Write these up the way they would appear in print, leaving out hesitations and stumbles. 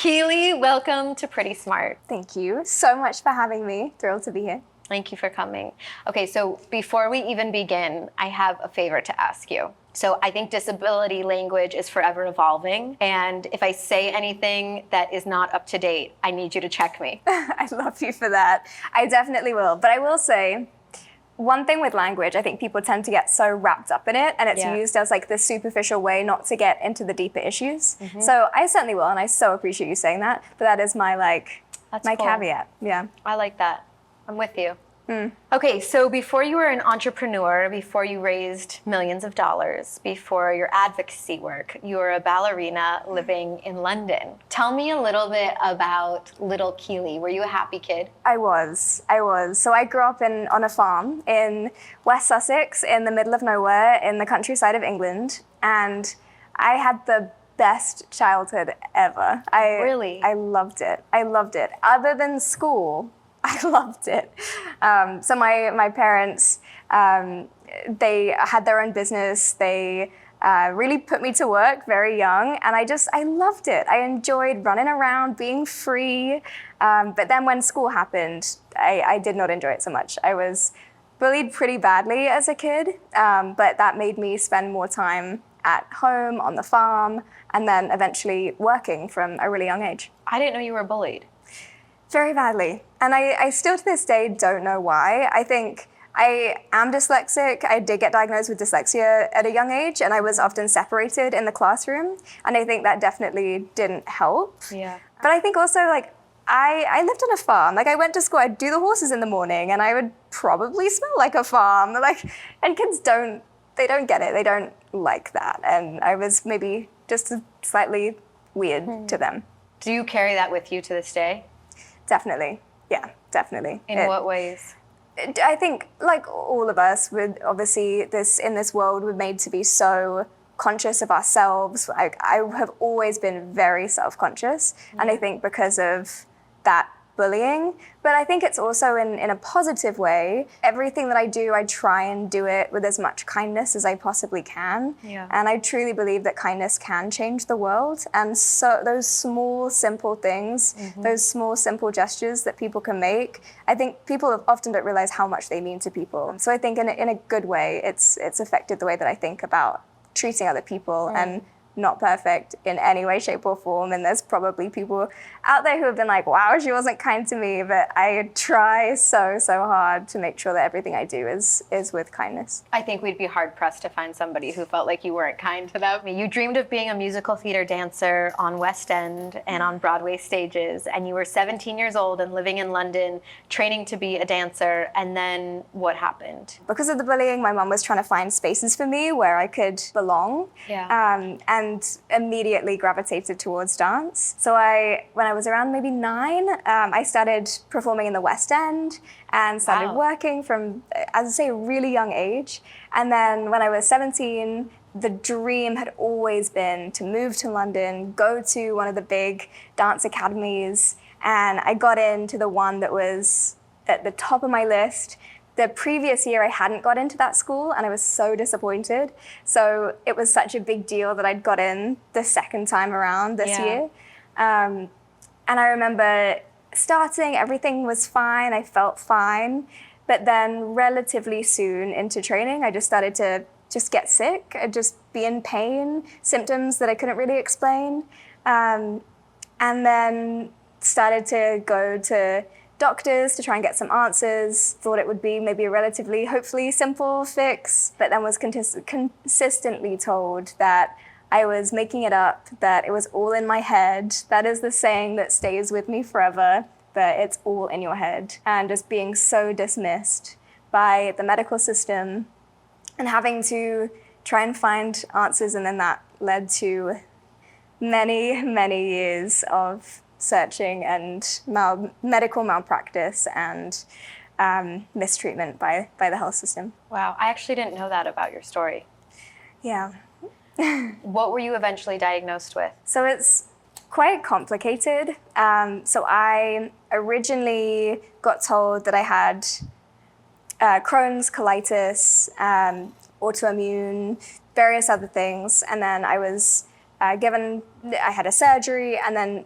Keely, welcome to Pretty Smart. Thank you so much for having me. Thrilled to be here. Thank you for coming. Okay, so before we even begin, I have a favor to ask you. So I think disability language is forever evolving. And if I say anything that is not up to date, I need you to check me. I love you for that. I definitely will. But I will say, one thing with language, I think people tend to get so wrapped up in it, and it's used as like the superficial way not to get into the deeper issues. So I certainly will, and I so appreciate you saying that. But that is my cool. Caveat. Yeah. I like that. I'm with you. Okay, so before you were an entrepreneur, before you raised millions of dollars, before your advocacy work, you were a ballerina living in London. Tell me a little bit about little Keely. Were you a happy kid? I was. So I grew up on a farm in West Sussex, in the middle of nowhere, in the countryside of England, and I had the best childhood ever. Really? I loved it. Other than school, I loved it. So my parents, they had their own business. They really put me to work very young, and I loved it. I enjoyed running around, being free. But then when school happened, I did not enjoy it so much. I was bullied pretty badly as a kid, but that made me spend more time at home, on the farm, and then eventually working from a really young age. I didn't know you were bullied. Very badly. And I still to this day don't know why. I think I am dyslexic. I did get diagnosed with dyslexia at a young age, and I was often separated in the classroom. And I think that definitely didn't help. Yeah. But I think also I lived on a farm. I went to school, I'd do the horses in the morning, and I would probably smell like a farm. And kids don't get it. They don't like that. And I was maybe just slightly weird to them. Do you carry that with you to this day? Definitely. Yeah, definitely. In what ways? I think, like all of us, obviously in this world, we're made to be so conscious of ourselves. I have always been very self-conscious, and I think because of that bullying, but I think it's also in a positive way. Everything that I do, I try and do it with as much kindness as I possibly can. Yeah. And I truly believe that kindness can change the world. And so those small, simple things, those small, simple gestures that people can make, I think people often don't realize how much they mean to people. So I think in a good way, it's affected the way that I think about treating other people. And not perfect in any way, shape, or form. And there's probably people out there who have been like, wow, she wasn't kind to me. But I try so hard to make sure that everything I do is with kindness. I think we'd be hard pressed to find somebody who felt like you weren't kind to them. You dreamed of being a musical theater dancer on West End and on Broadway stages. And you were 17 years old and living in London, training to be a dancer. And then what happened? Because of the bullying, my mum was trying to find spaces for me where I could belong. Yeah. And immediately gravitated towards dance. So when I was around maybe 9, I started performing in the West End and started working from, as I say, a really young age. And then when I was 17, the dream had always been to move to London, go to one of the big dance academies, and I got into the one that was at the top of my list. The previous year, I hadn't got into that school, and I was so disappointed. So it was such a big deal that I'd got in the second time around this year. And I remember starting, everything was fine, I felt fine. But then relatively soon into training, I just started to just get sick. I'd just be in pain, symptoms that I couldn't really explain. And then started to go to doctors to try and get some answers, thought it would be maybe a relatively, hopefully simple fix, but then was consistently told that I was making it up, that it was all in my head. That is the saying that stays with me forever, that it's all in your head. And just being so dismissed by the medical system and having to try and find answers, and then that led to many, many years of searching and medical malpractice and mistreatment by the health system. Wow, I actually didn't know that about your story. Yeah. What were you eventually diagnosed with? So it's quite complicated. So I originally got told that I had Crohn's, colitis, autoimmune, various other things, and then I was I had a surgery, and then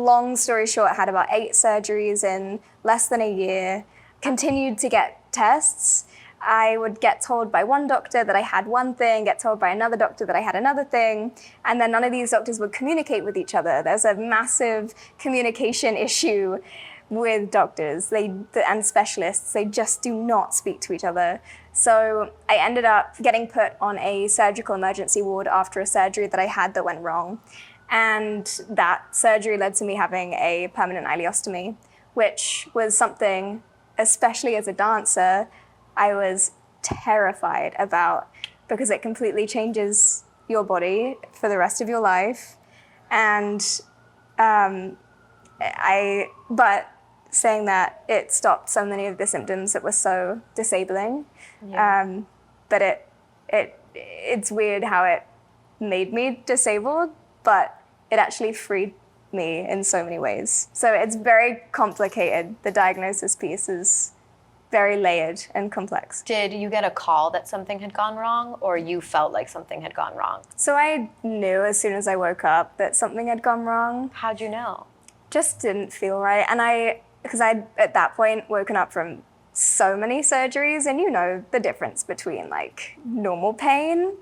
long story short, had about 8 surgeries in less than a year, continued to get tests. I would get told by one doctor that I had one thing, get told by another doctor that I had another thing, and then none of these doctors would communicate with each other. There's a massive communication issue with doctors and specialists. They just do not speak to each other. So I ended up getting put on a surgical emergency ward after a surgery that I had that went wrong. And that surgery led to me having a permanent ileostomy, which was something, especially as a dancer, I was terrified about, because it completely changes your body for the rest of your life. And but saying that, it stopped so many of the symptoms that were so disabling. Yeah. But it's weird how it made me disabled, but it actually freed me in so many ways. So it's very complicated. The diagnosis piece is very layered and complex. Did you get a call that something had gone wrong, or you felt like something had gone wrong? So I knew as soon as I woke up that something had gone wrong. How'd you know? Just didn't feel right. And because I'd at that point woken up from so many surgeries, and you know the difference between like normal pain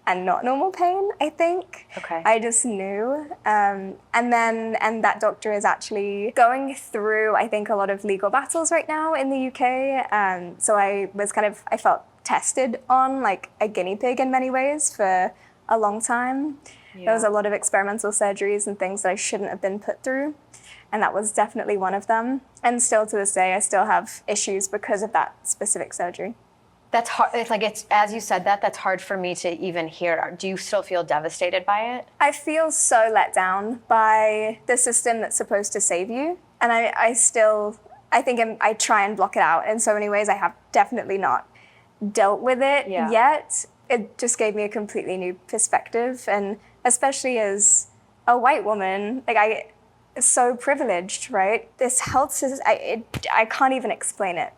and not normal pain, I think. Okay. I just knew. And that doctor is actually going through, I think, a lot of legal battles right now in the UK. So I felt tested on like a guinea pig in many ways for a long time. Yeah. There was a lot of experimental surgeries and things that I shouldn't have been put through. And that was definitely one of them. And still to this day, I still have issues because of that specific surgery. That's hard. It's as you said that's hard for me to even hear. Do you still feel devastated by it? I feel so let down by the system that's supposed to save you. And I try and block it out in so many ways. I have definitely not dealt with it yet. It just gave me a completely new perspective. And especially as a white woman, so privileged, right? This health system, I can't even explain it.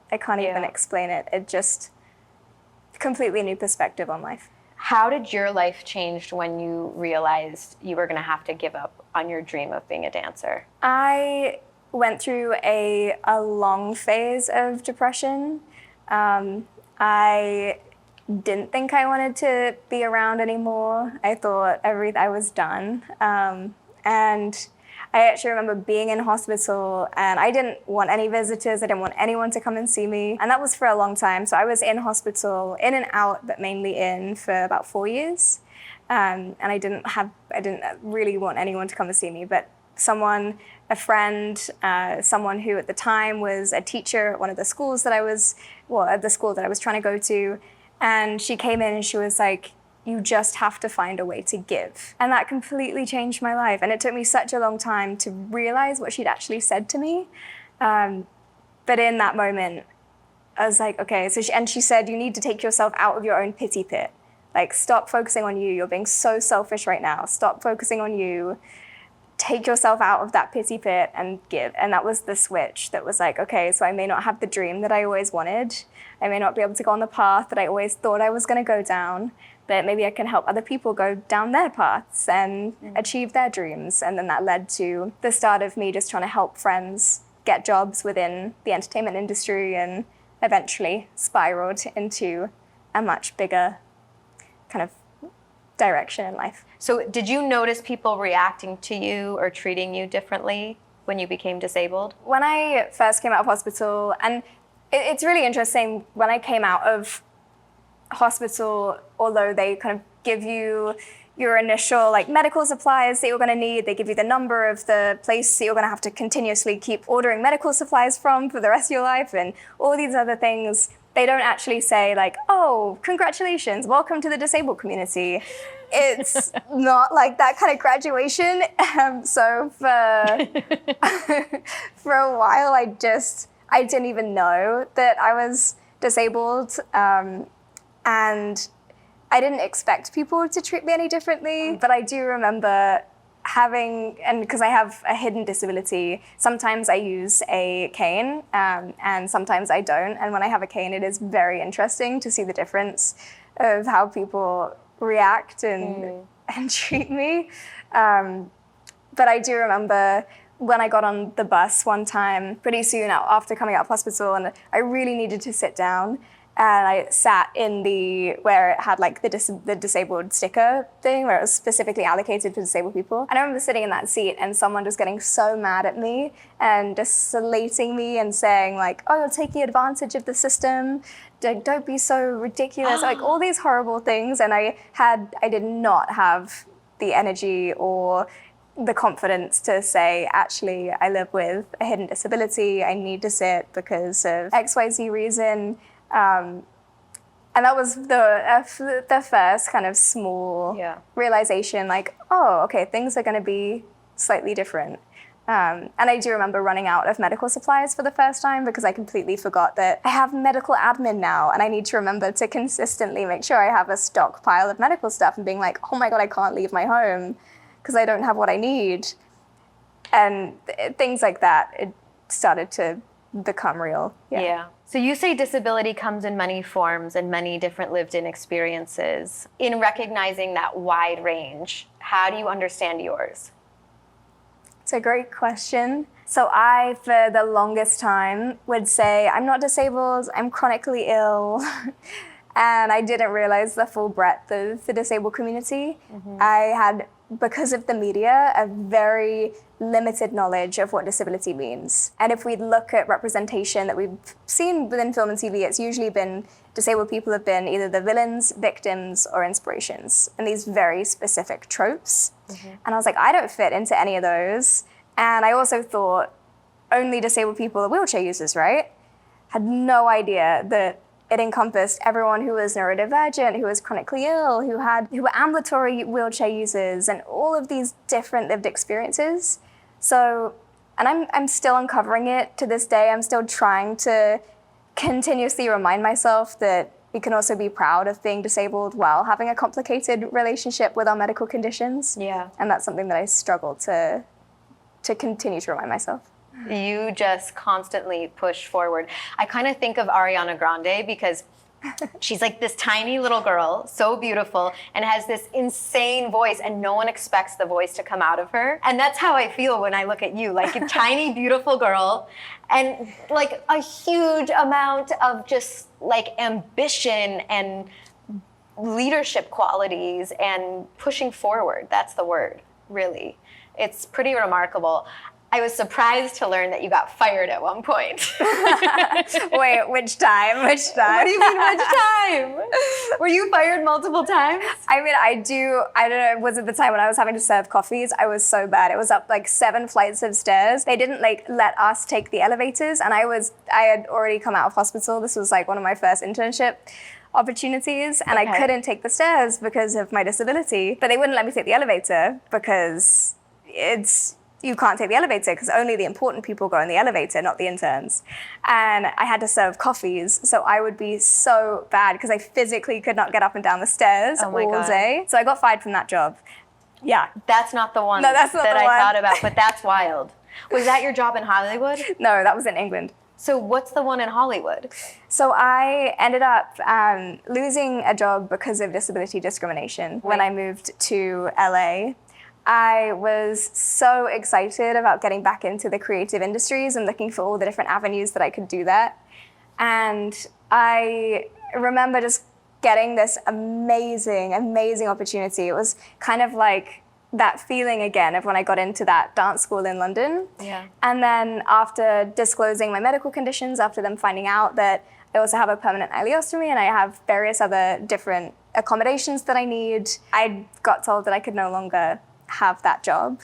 It just completely new perspective on life. How did your life change when you realized you were going to have to give up on your dream of being a dancer? I went through a long phase of depression. I didn't think I wanted to be around anymore. I thought I was done. And I actually remember being in hospital, and I didn't want any visitors. I didn't want anyone to come and see me. And that was for a long time. So I was in hospital, in and out, but mainly in for about 4 years. And I didn't really want anyone to come and see me, but a friend, someone who at the time was a teacher at one of the schools at the school that I was trying to go to. And she came in and she was like, "You just have to find a way to give." And that completely changed my life. And it took me such a long time to realize what she'd actually said to me. But in that moment, I was like, okay. She said, "You need to take yourself out of your own pity pit. Like, stop focusing on you. You're being so selfish right now. Stop focusing on you. Take yourself out of that pity pit and give." And that was the switch that was like, okay, so I may not have the dream that I always wanted. I may not be able to go on the path that I always thought I was going to go down, but maybe I can help other people go down their paths and achieve their dreams. And then that led to the start of me just trying to help friends get jobs within the entertainment industry, and eventually spiraled into a much bigger kind of direction in life. So did you notice people reacting to you or treating you differently when you became disabled? When I first came out of hospital, and it's really interesting, when I came out of hospital, although they kind of give you your initial medical supplies that you're going to need, they give you the number of the place that you're going to have to continuously keep ordering medical supplies from for the rest of your life and all these other things. They don't actually say "Oh, congratulations, welcome to the disabled community." It's not like that kind of graduation. So for a while, I didn't even know that I was disabled. And I didn't expect people to treat me any differently. But I do remember because I have a hidden disability, sometimes I use a cane and sometimes I don't. And when I have a cane, it is very interesting to see the difference of how people react and treat me. But I do remember when I got on the bus one time, pretty soon after coming out of hospital, and I really needed to sit down. And I sat in where it had like the disabled sticker thing, where it was specifically allocated for disabled people. And I remember sitting in that seat and someone just getting so mad at me and just slating me and saying like, oh, you're taking advantage of the system. Don't be so ridiculous. Like all these horrible things. And I did not have the energy or the confidence to say, actually, I live with a hidden disability. I need to sit because of XYZ reason. And that was the first kind of small realization, like, oh, okay, things are going to be slightly different. And I do remember running out of medical supplies for the first time because I completely forgot that I have medical admin now, and I need to remember to consistently make sure I have a stockpile of medical stuff, and being like, oh my God, I can't leave my home because I don't have what I need. And things like that, it started to become real. Yeah. So you say disability comes in many forms and many different lived-in experiences. In recognizing that wide range, how do you understand yours? It's a great question. So I, for the longest time, would say, I'm not disabled, I'm chronically ill. And I didn't realize the full breadth of the disabled community. I had, because of the media, a very limited knowledge of what disability means. And if we look at representation that we've seen within film and TV, it's usually been disabled people have been either the villains, victims, or inspirations, and these very specific tropes. And I was like, I don't fit into any of those. And I also thought only disabled people are wheelchair users, right? Had no idea that it encompassed everyone who was neurodivergent, who was chronically ill, who were ambulatory wheelchair users, and all of these different lived experiences. So, and I'm still uncovering it to this day. I'm still trying to continuously remind myself that we can also be proud of being disabled while having a complicated relationship with our medical conditions. Yeah. And that's something that I struggle to continue to remind myself. You just constantly push forward. I kind of think of Ariana Grande because she's like this tiny little girl, so beautiful, and has this insane voice, and no one expects the voice to come out of her. And that's how I feel when I look at you, like a tiny, beautiful girl, and like a huge amount of just like ambition and leadership qualities and pushing forward. That's the word, really. It's pretty remarkable. I was surprised to learn that you got fired at one point. Wait, which time? Which time? What do you mean, which time? Were you fired multiple times? I mean, I don't know, was it the time when I was having to serve coffees? I was so bad. It was up like 7 flights of stairs. They didn't like let us take the elevators, and I had already come out of hospital. This was like one of my first internship opportunities, and I couldn't take the stairs because of my disability, but they wouldn't let me take the elevator because you can't take the elevator because only the important people go in the elevator, not the interns. And I had to serve coffees, so I would be so bad because I physically could not get up and down the stairs all day. So I got fired from that job. Yeah. That's not the one that I thought about, but that's wild. Was that your job in Hollywood? No, that was in England. So what's the one in Hollywood? So I ended up losing a job because of disability discrimination when I moved to LA. I was so excited about getting back into the creative industries and looking for all the different avenues that I could do that. And I remember just getting this amazing, amazing opportunity. It was kind of like that feeling again of when I got into that dance school in London. Yeah. And then after disclosing my medical conditions, after them finding out that I also have a permanent ileostomy and I have various other different accommodations that I need, I got told that I could no longer have that job.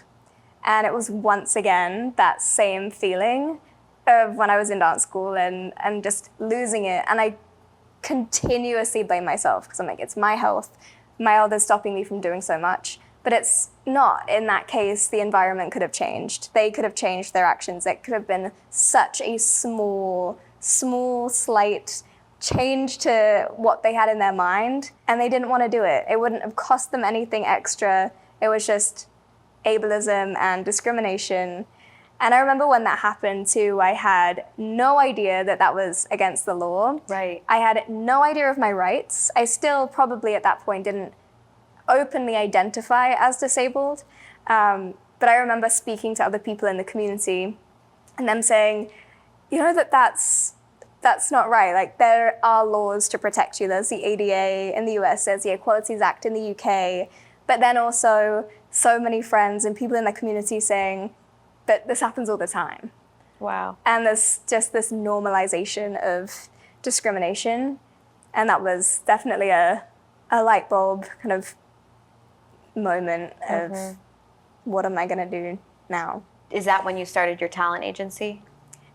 And it was once again that same feeling of when I was in dance school and just losing it. And I continuously blame myself because I'm like, it's my health. My health is stopping me from doing so much. But it's not. In that case, the environment could have changed. They could have changed their actions. It could have been such a small, slight change to what they had in their mind. And they didn't want to do it. It wouldn't have cost them anything extra. It was just ableism and discrimination. And I remember when that happened too, I had no idea that that was against the law. Right. I had no idea of my rights. I still probably at that point didn't openly identify as disabled. But But I remember speaking to other people in the community and them saying, you know, that's not right. Like, there are laws to protect you. There's the ADA in the US, there's the Equalities Act in the UK, but then also so many friends and people in the community saying that this happens all the time. Wow. And there's just this normalization of discrimination. And that was definitely a light bulb kind of moment of what am I going to do now? Is that when you started your talent agency?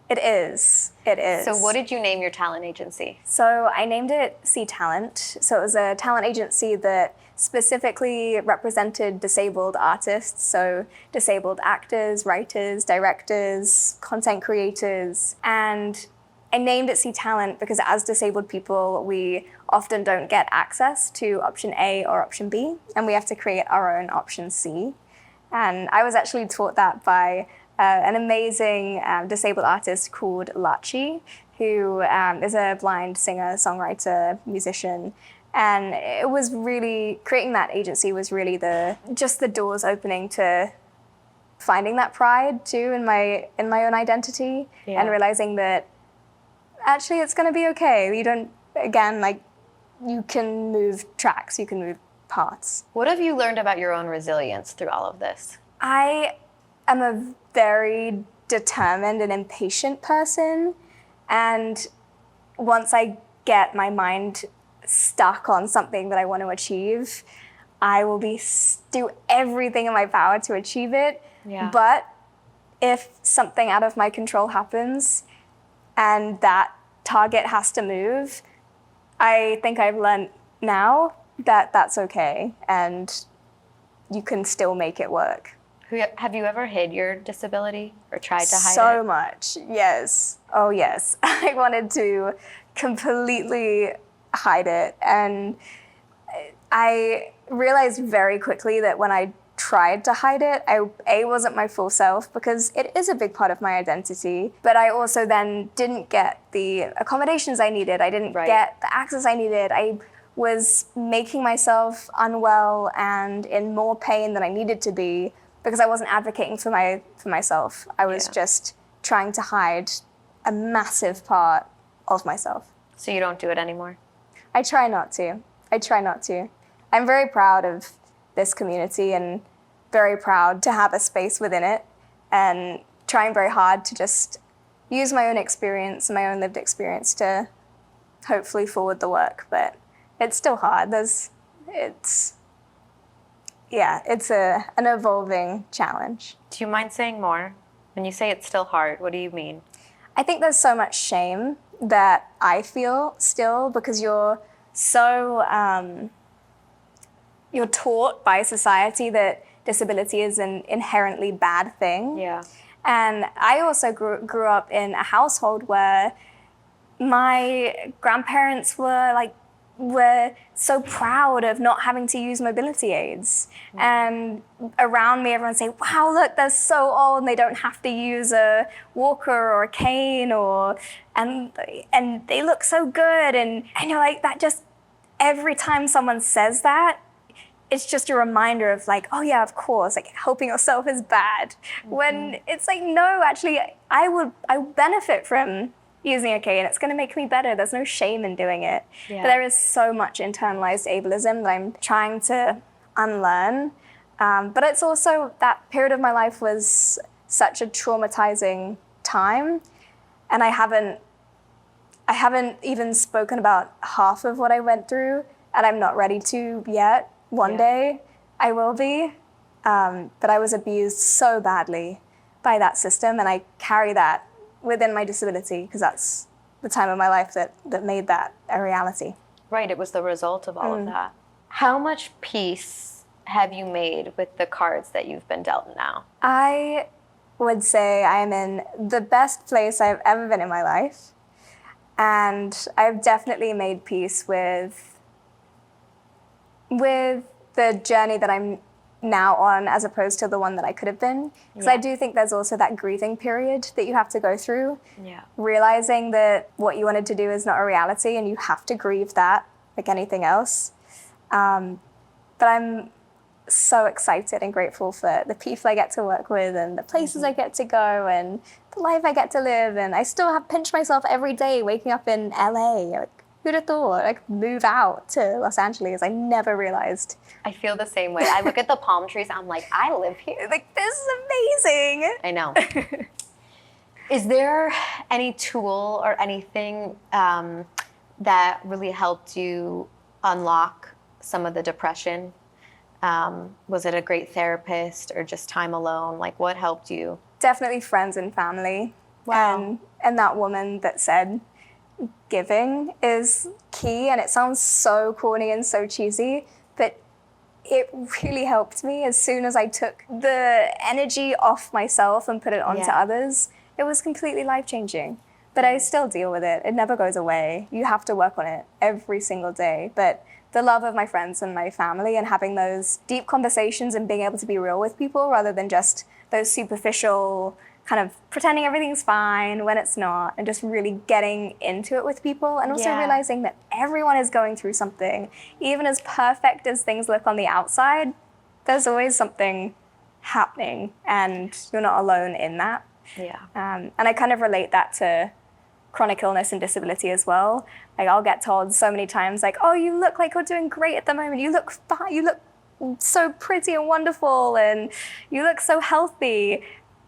It is. It is. So what did you name your talent agency? So I named it C Talent. So it was a talent agency that specifically represented disabled artists, so disabled actors, writers, directors, content creators. And I named it C Talent because as disabled people, we often don't get access to option A or option B, and we have to create our own option C. And I was actually taught that by an amazing disabled artist called Lachi, who is a blind singer, songwriter, musician. And it was really, creating that agency was really just the doors opening to finding that pride too in my own identity, and realizing that actually it's gonna be okay. You don't, again, like, you can move tracks, you can move parts. What have you learned about your own resilience through all of this? I am a very determined and impatient person, and once I get my mind stuck on something that I want to achieve, I will do everything in my power to achieve it. Yeah. But if something out of my control happens and that target has to move, I think I've learned now that that's okay and you can still make it work. Have you ever hid your disability or tried to hide it? So much, yes. Oh, yes. I wanted to completely hide it. And I realized very quickly that when I tried to hide it, I wasn't my full self, because it is a big part of my identity. But I also then didn't get the accommodations I needed. I didn't get the access I needed. I was making myself unwell and in more pain than I needed to be, because I wasn't advocating for myself. I was just trying to hide a massive part of myself. So you don't do it anymore? I try not to. I'm very proud of this community and very proud to have a space within it, and trying very hard to just use my own experience, my own lived experience, to hopefully forward the work. But it's still hard. It's an evolving challenge. Do you mind saying more? When you say it's still hard, what do you mean? I think there's so much shame that I feel still, because you're so, you're taught by society that disability is an inherently bad thing. Yeah. And I also grew up in a household where my grandparents were so proud of not having to use mobility aids. And around me, everyone say, wow, look, they're so old and they don't have to use a walker or a cane, and they look so good. And you're like, that just, every time someone says that, it's just a reminder of like, oh yeah, of course, like helping yourself is bad. When it's like, no, actually, I benefit from using a cane. It's going to make me better. There's no shame in doing it. Yeah. But there is so much internalized ableism that I'm trying to unlearn. But it's also, that period of my life was such a traumatizing time, and I haven't even spoken about half of what I went through, and I'm not ready to yet. One day I will be. But I was abused so badly by that system, and I carry that within my disability, because that's the time of my life that made that a reality. Right, it was the result of all of that. How much peace have you made with the cards that you've been dealt now? I would say I'm in the best place I've ever been in my life. And I've definitely made peace with the journey that I'm now on, as opposed to the one that I could have been. Because I do think there's also that grieving period that you have to go through. Yeah. Realizing that what you wanted to do is not a reality, and you have to grieve that like anything else. But I'm so excited and grateful for the people I get to work with and the places I get to go and the life I get to live. And I still have pinch myself every day waking up in LA. Like, who'd have thought? Like, move out to Los Angeles. I never realized. I feel the same way. I look at the palm trees, I'm like, I live here. Like, this is amazing. I know. Is there any tool or anything that really helped you unlock some of the depression? Was it a great therapist or just time alone? Like, what helped you? Definitely friends and family. Wow. And that woman that said giving is key. And it sounds so corny and so cheesy, but it really helped me. As soon as I took the energy off myself and put it onto others, it was completely life-changing. But I still deal with it. It never goes away. You have to work on it every single day. But the love of my friends and my family and having those deep conversations and being able to be real with people rather than just those superficial kind of pretending everything's fine when it's not, and just really getting into it with people, and also realizing that everyone is going through something. Even as perfect as things look on the outside, there's always something happening and you're not alone in that. Yeah. And I kind of relate that to chronic illness and disability as well. Like, I'll get told so many times, like, oh, you look like you're doing great at the moment. You look fine. You look so pretty and wonderful, and you look so healthy.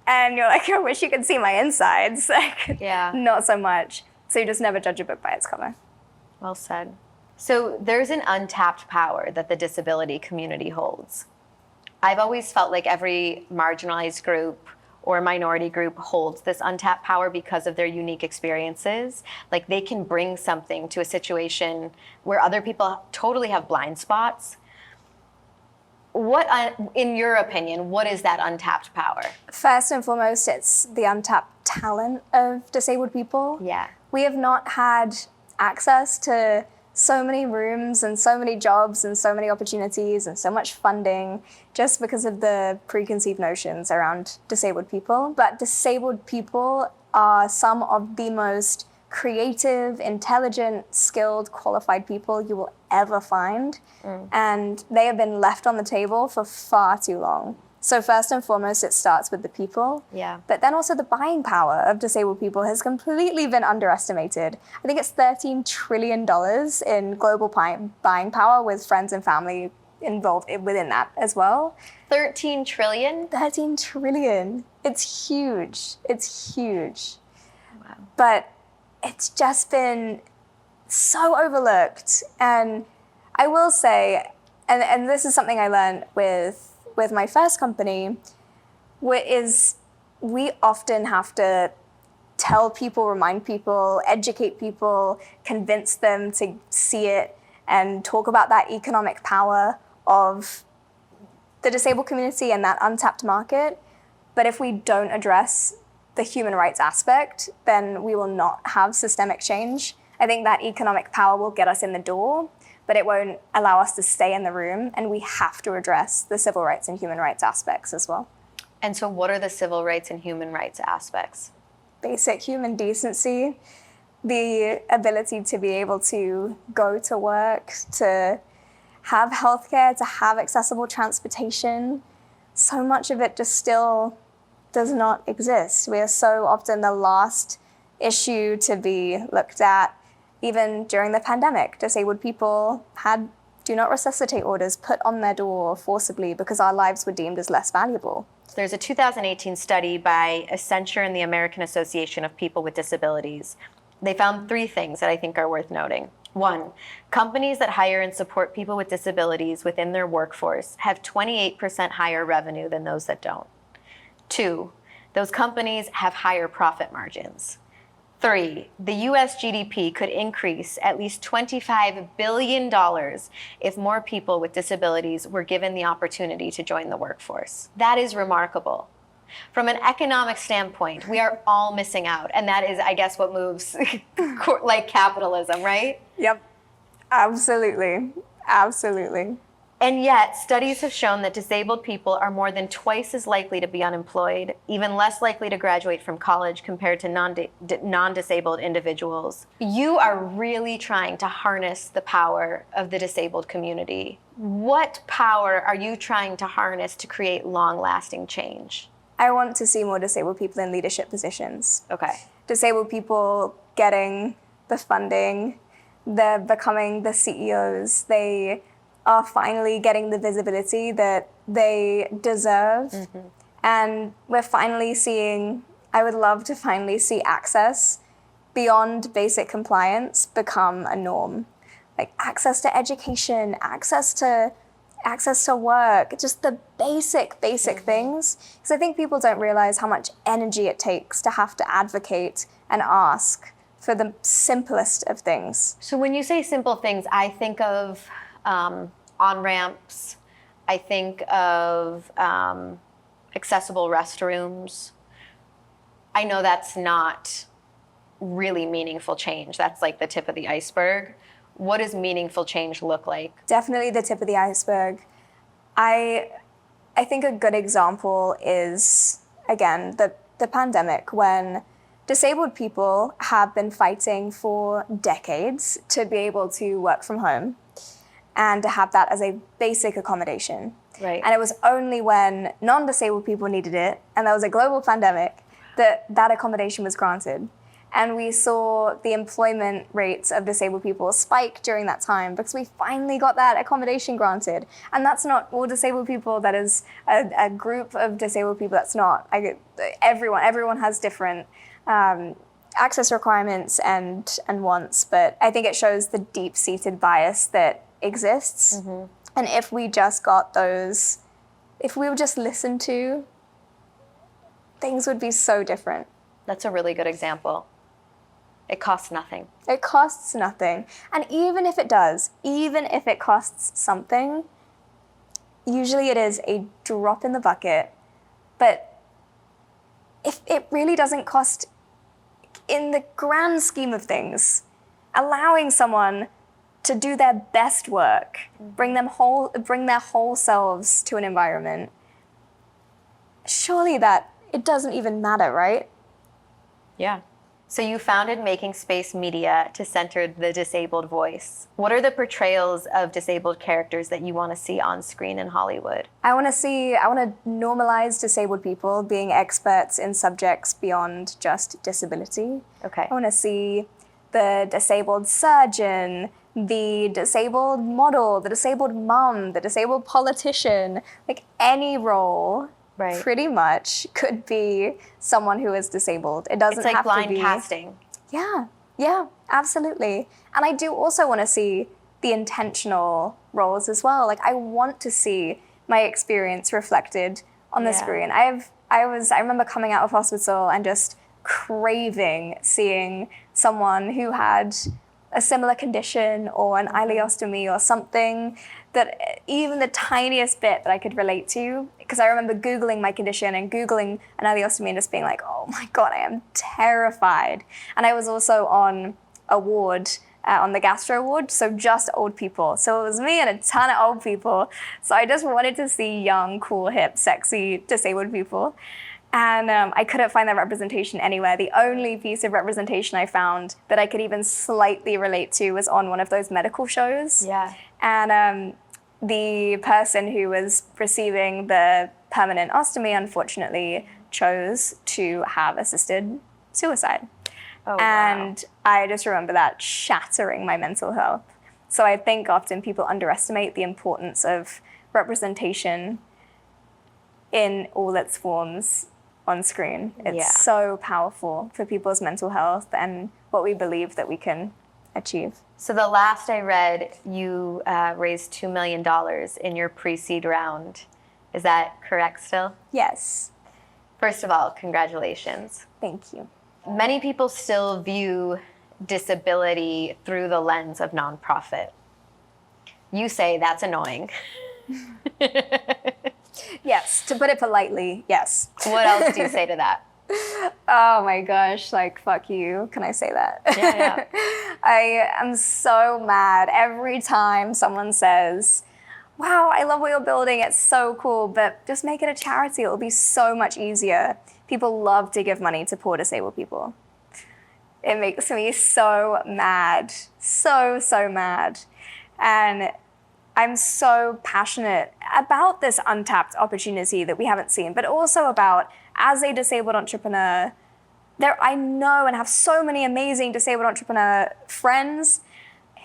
And you're like, I wish you could see my insides. Like, not so much. So you just never judge a book by its cover. Well said. So there's an untapped power that the disability community holds. I've always felt like every marginalized group or minority group holds this untapped power because of their unique experiences. Like, they can bring something to a situation where other people totally have blind spots. What, in your opinion, what is that untapped power? First and foremost, it's the untapped talent of disabled people. Yeah. We have not had access to so many rooms and so many jobs and so many opportunities and so much funding just because of the preconceived notions around disabled people. But disabled people are some of the most creative, intelligent, skilled, qualified people you will ever find. And they have been left on the table for far too long. So first and foremost, it starts with the people. Yeah. But then also the buying power of disabled people has completely been underestimated. I think it's $13 trillion in global buying power, with friends and family involved within that as well. 13 trillion? 13 trillion. It's huge. It's huge. Wow. But it's just been so overlooked. And I will say, and this is something I learned with my first company, is we often have to tell people, remind people, educate people, convince them to see it, and talk about that economic power of the disabled community and that untapped market. But if we don't address the human rights aspect, then we will not have systemic change. I think that economic power will get us in the door, but it won't allow us to stay in the room, and we have to address the civil rights and human rights aspects as well. And so what are the civil rights and human rights aspects? Basic human decency, the ability to be able to go to work, to have healthcare, to have accessible transportation. So much of it just still does not exist. We are so often the last issue to be looked at. Even during the pandemic, disabled people had do not resuscitate orders put on their door forcibly because our lives were deemed as less valuable. There's a 2018 study by Accenture and the American Association of People with Disabilities. They found 3 things that I think are worth noting. 1, companies that hire and support people with disabilities within their workforce have 28% higher revenue than those that don't. 2, those companies have higher profit margins. 3, the US GDP could increase at least $25 billion if more people with disabilities were given the opportunity to join the workforce. That is remarkable. From an economic standpoint, we are all missing out. And that is, I guess, what moves like capitalism, right? Yep, absolutely, absolutely. And yet, studies have shown that disabled people are more than twice as likely to be unemployed, even less likely to graduate from college compared to non-disabled individuals. You are really trying to harness the power of the disabled community. What power are you trying to harness to create long-lasting change? I want to see more disabled people in leadership positions. Okay. Disabled people getting the funding, they're becoming the CEOs, they are finally getting the visibility that they deserve. And we're finally seeing, I would love to finally see access beyond basic compliance become a norm. Like access to education, access to work, just the basic things. Because I think people don't realize how much energy it takes to have to advocate and ask for the simplest of things. So when you say simple things, I think of on-ramps, I think of accessible restrooms. I know that's not really meaningful change. That's like the tip of the iceberg. What does meaningful change look like? Definitely the tip of the iceberg. I think a good example is, again, the pandemic, when disabled people have been fighting for decades to be able to work from home and to have that as a basic accommodation. Right. And it was only when non-disabled people needed it, and there was a global pandemic, that accommodation was granted. And we saw the employment rates of disabled people spike during that time because we finally got that accommodation granted. And that's not all disabled people, that is a group of disabled people. That's not, everyone has different access requirements and wants, but I think it shows the deep-seated bias that exists. And if we just got those, if we were just listened to, things would be so different. That's a really good example. It costs nothing. It costs nothing. And even if it does, even if it costs something, usually it is a drop in the bucket. But if it really doesn't cost, in the grand scheme of things, allowing someone to do their best work, bring their whole selves to an environment, surely that it doesn't even matter, right? Yeah. So you founded Making Space Media to center the disabled voice. What are the portrayals of disabled characters that you want to see on screen in Hollywood? I want to normalize disabled people being experts in subjects beyond just disability. Okay. I want to see the disabled surgeon, the disabled model, the disabled mom, the disabled politician, like any role. Right. Pretty much could be someone who is disabled. It doesn't have to be. It's like blind casting. Yeah, absolutely. And I do also want to see the intentional roles as well. Like I want to see my experience reflected on the screen. I remember coming out of hospital and just craving seeing someone who had a similar condition or an ileostomy or something that even the tiniest bit that I could relate to, because I remember Googling my condition and Googling an ileostomy and just being like, oh my God, I am terrified. And I was also on a ward, on the gastro ward, so just old people. So it was me and a ton of old people. So I just wanted to see young, cool, hip, sexy, disabled people. And I couldn't find that representation anywhere. The only piece of representation I found that I could even slightly relate to was on one of those medical shows. Yeah. And the person who was receiving the permanent ostomy, unfortunately, chose to have assisted suicide. Oh, and I just remember that shattering my mental health. So I think often people underestimate the importance of representation in all its forms on screen. It's so powerful for people's mental health and what we believe that we can achieve. So the last I read, you raised $2 million in your pre-seed round. Is that correct still? Yes. First of all, congratulations. Thank you. Many people still view disability through the lens of nonprofit. You say that's annoying. Yes, to put it politely, yes. What else do you say to that? Oh my gosh, like, fuck you. Can I say that? Yeah. I am so mad every time someone says, wow, I love what you're building. It's so cool, but just make it a charity. It'll be so much easier. People love to give money to poor disabled people. It makes me so mad. So mad. And I'm so passionate about this untapped opportunity that we haven't seen, but also about, as a disabled entrepreneur, I know and have so many amazing disabled entrepreneur friends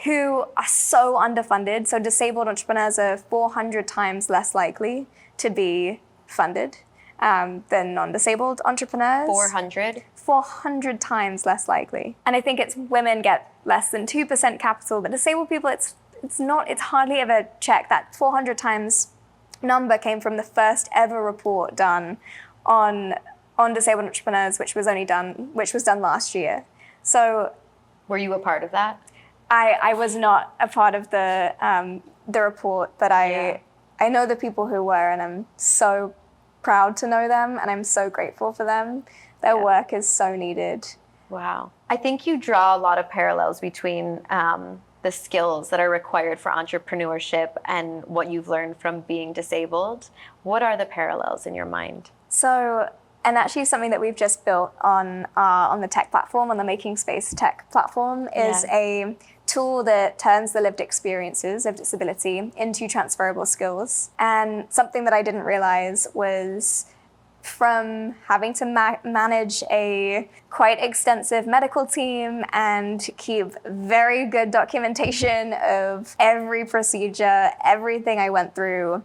who are so underfunded. So disabled entrepreneurs are 400 times less likely to be funded than non-disabled entrepreneurs. 400? 400 times less likely. And I think it's women get less than 2% capital, but disabled people, it's hardly ever checked. That 400 times number came from the first ever report done on disabled entrepreneurs, which was done last year. So, were you a part of that? I was not a part of the report, but I know the people who were, and I'm so proud to know them, and I'm so grateful for them. Their work is so needed. Wow. I think you draw a lot of parallels between the skills that are required for entrepreneurship and what you've learned from being disabled. What are the parallels in your mind? So, and actually something that we've just built on the tech platform, on the Making Space tech platform, is a tool that turns the lived experiences of disability into transferable skills. And something that I didn't realize was, from having to manage a quite extensive medical team and keep very good documentation of every procedure, everything I went through,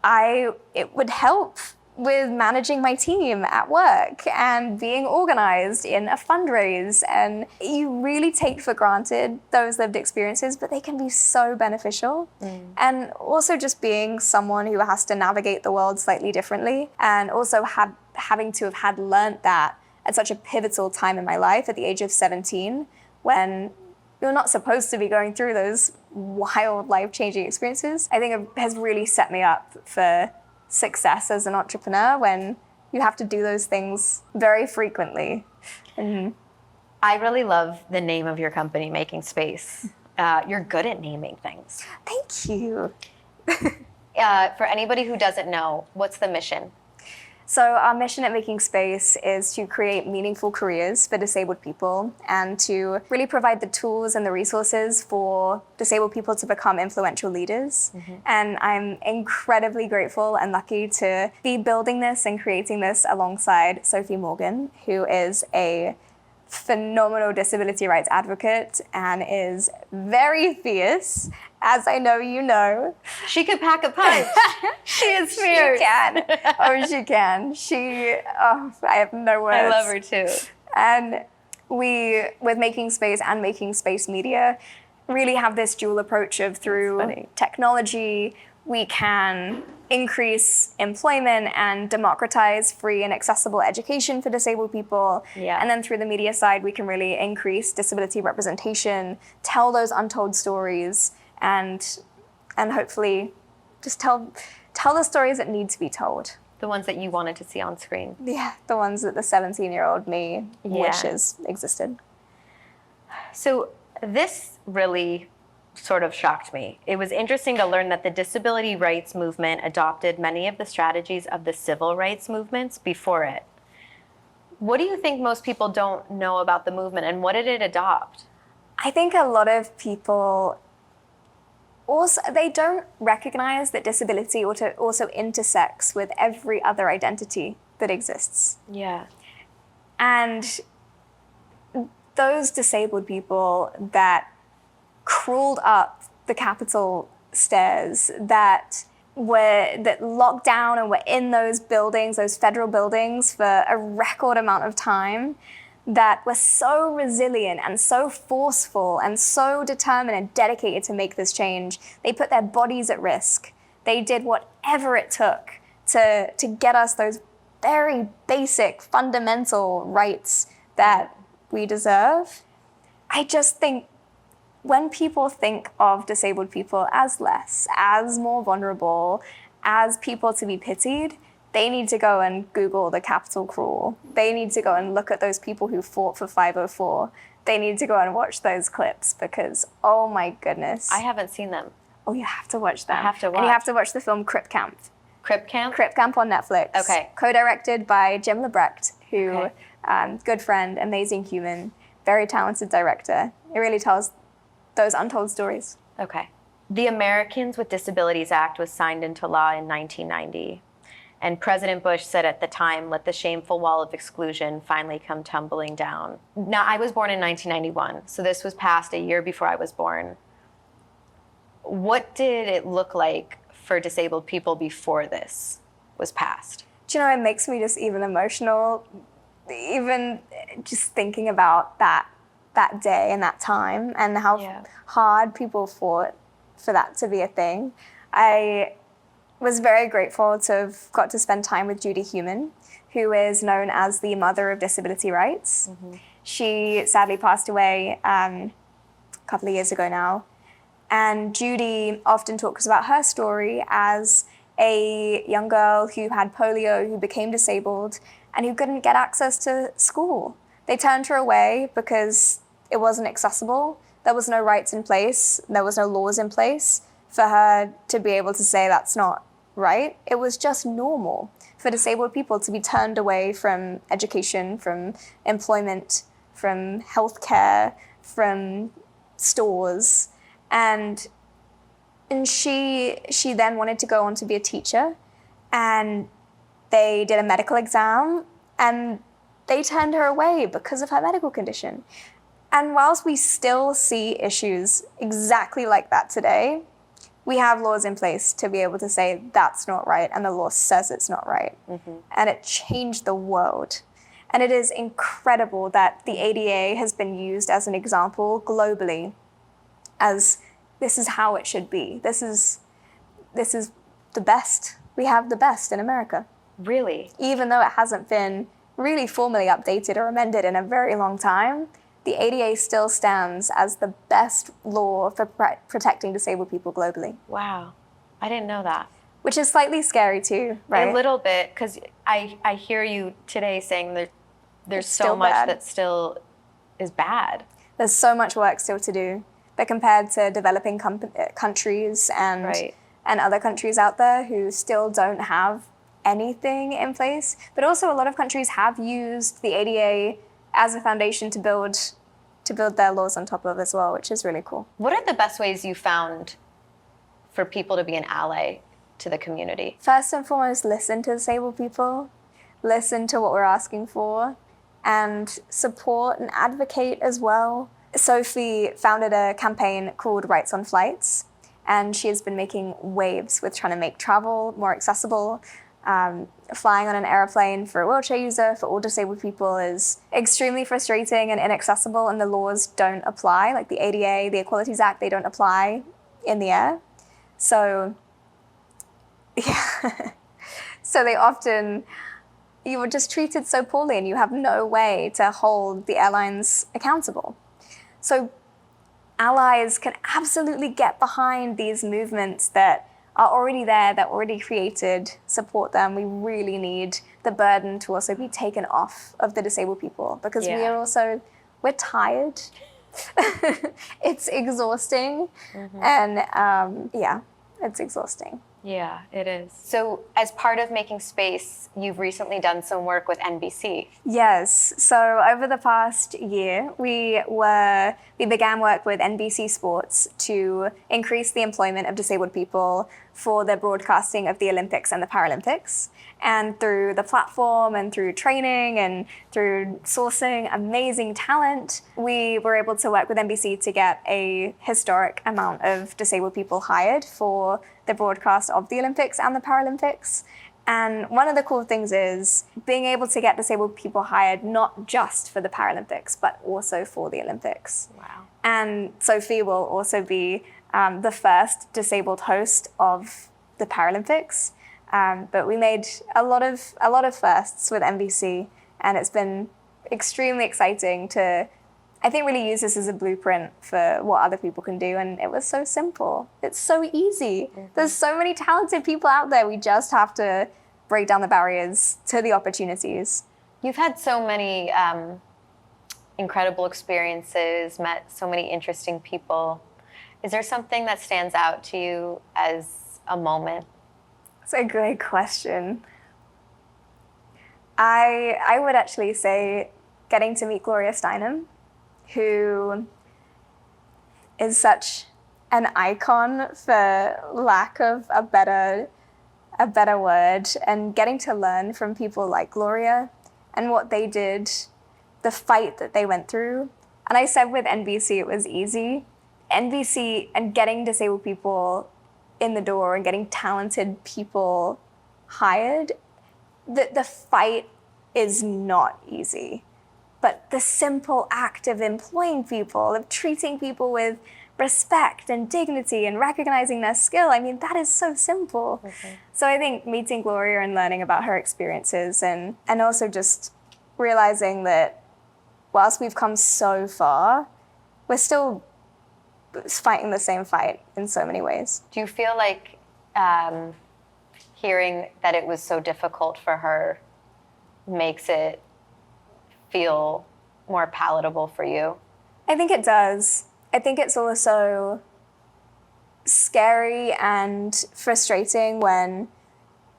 it would help with managing my team at work and being organized in a fundraise. And you really take for granted those lived experiences, but they can be so beneficial. And also just being someone who has to navigate the world slightly differently, and also having to have had learned that at such a pivotal time in my life at the age of 17, when you're not supposed to be going through those wild life-changing experiences, I think it has really set me up for success as an entrepreneur when you have to do those things very frequently. I really love the name of your company, Making Space. You're good at naming things. Thank you. For anybody who doesn't know, what's the mission? So our mission at Making Space is to create meaningful careers for disabled people and to really provide the tools and the resources for disabled people to become influential leaders. And I'm incredibly grateful and lucky to be building this and creating this alongside Sophie Morgan, who is a phenomenal disability rights advocate and is very fierce, as I know you know. She could pack a punch. She is fierce. She can. Oh, she can. I have no words. I love her too. And we, with Making Space and Making Space Media, really have this dual approach of, through technology, we can increase employment and democratize free and accessible education for disabled people. And then through the media side, we can really increase disability representation, tell those untold stories, and hopefully just tell the stories that need to be told. The ones that you wanted to see on screen. Yeah, the ones that the 17-year-old me wishes existed. So this really sort of shocked me. It was interesting to learn that the disability rights movement adopted many of the strategies of the civil rights movements before it. What do you think most people don't know about the movement, and what did it adopt? I think a lot of people also, they don't recognize that disability also intersects with every other identity that exists. And those disabled people that crawled up the Capitol stairs, that locked down and were in those buildings, those federal buildings, for a record amount of time, that were so resilient and so forceful and so determined and dedicated to make this change. They put their bodies at risk. They did whatever it took to get us those very basic, fundamental rights that we deserve. I just think when people think of disabled people as less, as more vulnerable, as people to be pitied, they need to go and Google the Capitol crawl. They need to go and look at those people who fought for 504. They need to go and watch those clips because, oh my goodness. I haven't seen them. Oh, you have to watch them. I have to watch. And you have to watch the film Crip Camp. Crip Camp? Crip Camp on Netflix. Okay. Co-directed by Jim Lebrecht, who, good friend, amazing human, very talented director. It really tells those untold stories. Okay. The Americans with Disabilities Act was signed into law in 1990. And President Bush said at the time, let the shameful wall of exclusion finally come tumbling down. Now, I was born in 1991, so this was passed a year before I was born. What did it look like for disabled people before this was passed? Do you know, it makes me just even emotional, even just thinking about that day and that time and how hard people fought for that to be a thing. I was very grateful to have got to spend time with Judy Heumann, who is known as the mother of disability rights. She sadly passed away a couple of years ago now. And Judy often talks about her story as a young girl who had polio, who became disabled, and who couldn't get access to school. They turned her away because it wasn't accessible. There was no rights in place. There was no laws in place for her to be able to say that's not right. It was just normal for disabled people to be turned away from education, from employment, from healthcare, from stores. And she then wanted to go on to be a teacher, and they did a medical exam and they turned her away because of her medical condition. And whilst we still see issues exactly like that today, we have laws in place to be able to say that's not right, and the law says it's not right. And it changed the world. And it is incredible that the ADA has been used as an example globally as this is how it should be. This is the best. We have the best in America. Really? Even though it hasn't been really formally updated or amended in a very long time, the ADA still stands as the best law for protecting disabled people globally. Wow. I didn't know that. Which is slightly scary too, right? A little bit, because I hear you today saying there's so much bad. that still is bad. There's so much work still to do. But compared to developing countries and other countries out there who still don't have anything in place, but also a lot of countries have used the ADA as a foundation to build their laws on top of as well, which is really cool. What are the best ways you found for people to be an ally to the community? First and foremost, listen to disabled people, listen to what we're asking for, and support and advocate as well. Sophie founded a campaign called Rights on Flights, and she has been making waves with trying to make travel more accessible. Flying on an airplane for a wheelchair user, for all disabled people, is extremely frustrating and inaccessible, and the laws don't apply. Like the ADA, the Equalities Act, they don't apply in the air. So, yeah. So they often, you were just treated so poorly and you have no way to hold the airlines accountable. So allies can absolutely get behind these movements that are already there, that already created, support them. We really need the burden to also be taken off of the disabled people, because we're tired. It's exhausting. And it's exhausting. Yeah, it is. So as part of making space, you've recently done some work with NBC. Yes. So over the past year, we began work with NBC Sports to increase the employment of disabled people for the broadcasting of the Olympics and the Paralympics. And through the platform and through training and through sourcing amazing talent, we were able to work with NBC to get a historic amount of disabled people hired for the broadcast of the Olympics and the Paralympics. And one of the cool things is being able to get disabled people hired not just for the Paralympics, but also for the Olympics. Wow. And Sophie will also be the first disabled host of the Paralympics. But we made a lot of firsts with NBC, and it's been extremely exciting to, I think, really use this as a blueprint for what other people can do. And it was so simple. It's so easy. There's so many talented people out there. We just have to break down the barriers to the opportunities. You've had so many incredible experiences, met so many interesting people. Is there something that stands out to you as a moment? That's a great question. I would actually say getting to meet Gloria Steinem, who is such an icon, for lack of a better word, and getting to learn from people like Gloria and what they did, the fight that they went through. And I said with NBC it was easy. NBC and getting disabled people in the door and getting talented people hired, the fight is not easy. But the simple act of employing people, of treating people with respect and dignity and recognizing their skill, I mean, that is so simple. So I think meeting Gloria and learning about her experiences and also just realizing that whilst we've come so far, we're still fighting the same fight in so many ways. Do you feel like hearing that it was so difficult for her makes it feel more palatable for you? I think it does. I think it's also scary and frustrating when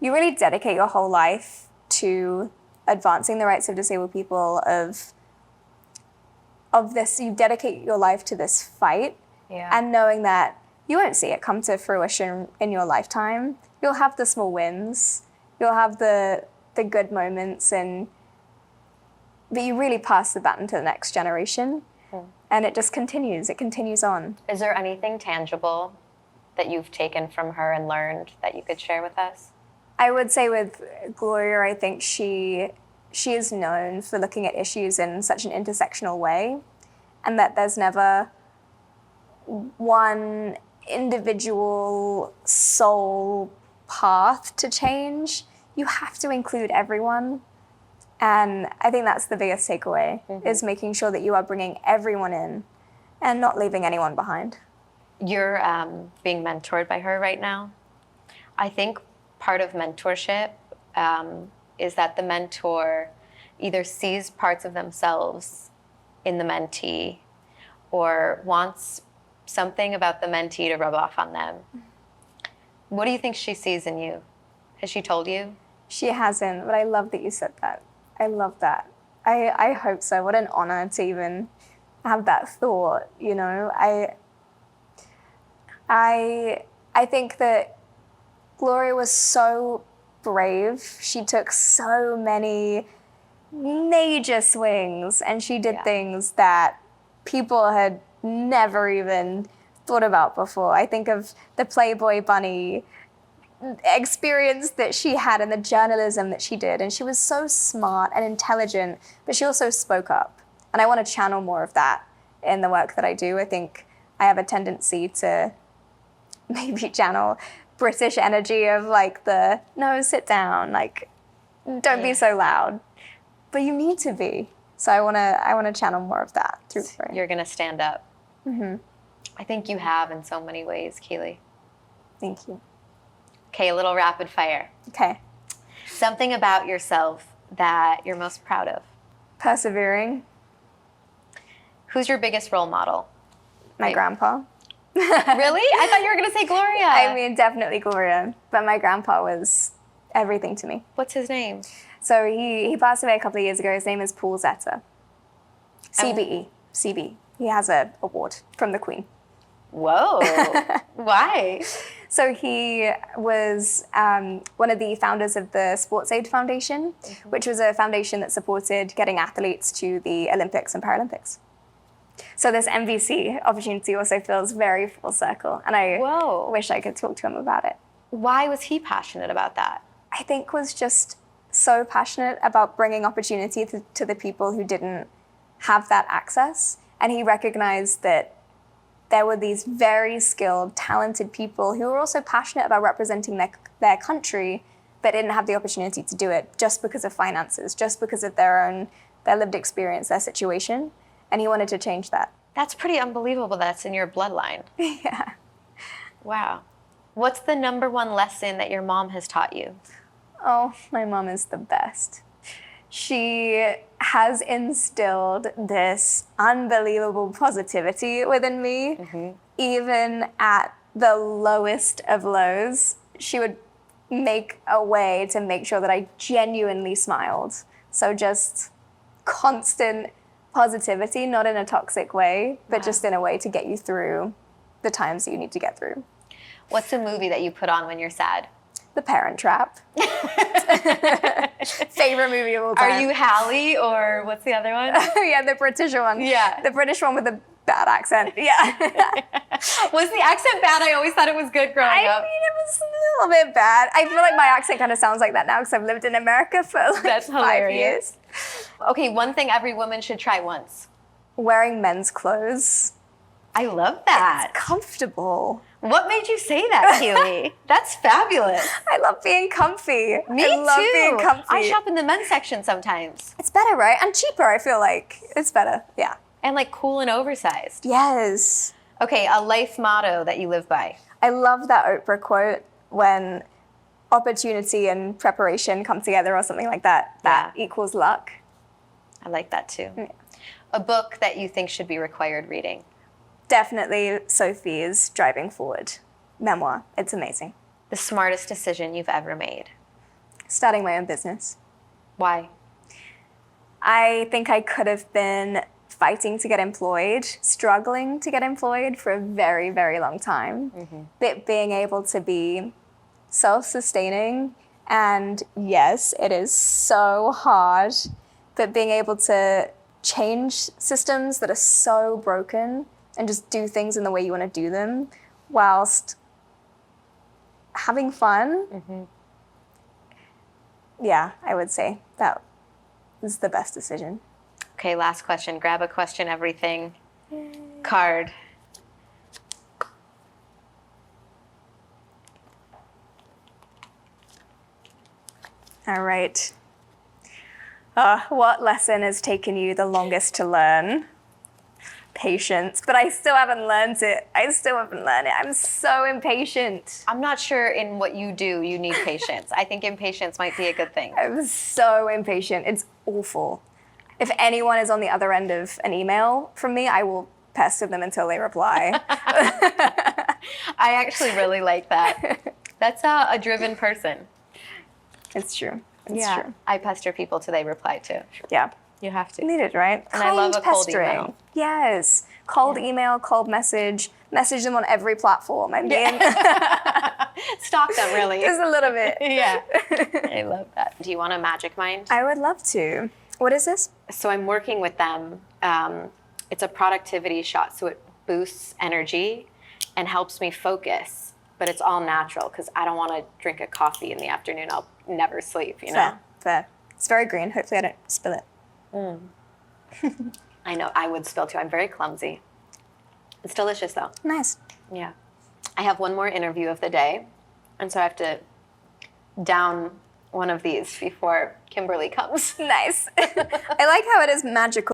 you really dedicate your whole life to advancing the rights of disabled people, of this, you dedicate your life to this fight, and knowing that you won't see it come to fruition in your lifetime. You'll have the small wins, you'll have the good moments, but you really pass the baton to the next generation. And it just continues. It continues on. Is there anything tangible that you've taken from her and learned that you could share with us? I would say with Gloria, I think she is known for looking at issues in such an intersectional way, and that there's never one individual sole path to change. You have to include everyone. And I think that's the biggest takeaway, is making sure that you are bringing everyone in and not leaving anyone behind. You're being mentored by her right now. I think part of mentorship is that the mentor either sees parts of themselves in the mentee or wants something about the mentee to rub off on them. What do you think she sees in you? Has she told you? She hasn't, but I love that you said that. I love that. I hope so. What an honor to even have that thought, you know. I think that Gloria was so brave. She took so many major swings, and she did things that people had never even thought about before. I think of the Playboy bunny experience that she had and the journalism that she did, and she was so smart and intelligent, but she also spoke up, and I want to channel more of that in the work that I do. I think I have a tendency to maybe channel British energy of like the no, sit down, like don't be so loud, but you need to be. So I want to channel more of that through her. You're gonna stand up. I think you have in so many ways, Keely. Thank you. Okay, a little rapid fire. Okay. Something about yourself that you're most proud of. Persevering. Who's your biggest role model? My grandpa. Really? I thought you were going to say Gloria. I mean, definitely Gloria, but my grandpa was everything to me. What's his name? So he passed away a couple of years ago. His name is Paul Zeta. CB. He has an award from the Queen. Whoa. Why? So he was one of the founders of the Sports Aid Foundation, which was a foundation that supported getting athletes to the Olympics and Paralympics. So this NBC opportunity also feels very full circle, and I wish I could talk to him about it. Why was he passionate about that? I think was just so passionate about bringing opportunity to the people who didn't have that access, and he recognized that there were these very skilled, talented people who were also passionate about representing their country, but didn't have the opportunity to do it just because of finances, just because of their lived experience, their situation. And he wanted to change that. That's pretty unbelievable that's in your bloodline. Yeah. Wow. What's the number one lesson that your mom has taught you? Oh, my mom is the best. She has instilled this unbelievable positivity within me. Even at the lowest of lows, she would make a way to make sure that I genuinely smiled. So just constant positivity, not in a toxic way, but just in a way to get you through the times that you need to get through. What's a movie that you put on when you're sad? The Parent Trap. Favorite movie of all time. Are you Hallie or what's the other one? Yeah, the British one. Yeah. The British one with the bad accent. Yeah. Was the accent bad? I always thought it was good growing up. I mean, it was a little bit bad. I feel like my accent kind of sounds like that now because I've lived in America for like That's 5 years. Okay, one thing every woman should try once. Wearing men's clothes. I love that. It's comfortable. What made you say that, Keely? That's fabulous. I love being comfy. Me I love too. being comfy. I shop in the men's section sometimes. It's better, right? And cheaper, I feel like. It's better, yeah. And like cool and oversized. Yes. Okay, a life motto that you live by. I love that Oprah quote when opportunity and preparation come together or something like that. That equals luck. I like that too. Yeah. A book that you think should be required reading. Definitely Sophie's Driving Forward memoir. It's amazing. The smartest decision you've ever made. Starting my own business. Why? I think I could have been fighting to get employed, struggling to get employed for a very, very long time. But being able to be self-sustaining, and yes, it is so hard, but being able to change systems that are so broken and just do things in the way you want to do them whilst having fun. Yeah, I would say that was the best decision. Okay, last question. Grab a question, everything card. All right. What lesson has taken you the longest to learn? Patience, but I still haven't learned it. I'm so impatient. I'm not sure in what you do you need patience. I think impatience might be a good thing. I'm so impatient. It's awful. If anyone is on the other end of an email from me, I will pester them until they reply. I actually really like that. That's a driven person. It's true. It's Yeah, true. I pester people till they reply too. Yeah. You have to. Needed, right? And I love a cold pestering. email. Yes. Cold email, cold message them on every platform. I mean, Stalk them, really. just a little bit. Yeah. I love that. Do you want a magic mind? I would love to. What is this? So I'm working with them. It's a productivity shot, so it boosts energy and helps me focus, but it's all natural because I don't want to drink a coffee in the afternoon. I'll never sleep, you know? Fair. It's very green. Hopefully I don't spill it. I know, I would spill too. I'm very clumsy. It's delicious though. Nice. Yeah. I have one more interview of the day, and so I have to down one of these before Kimberly comes. Nice. I like how it is magical.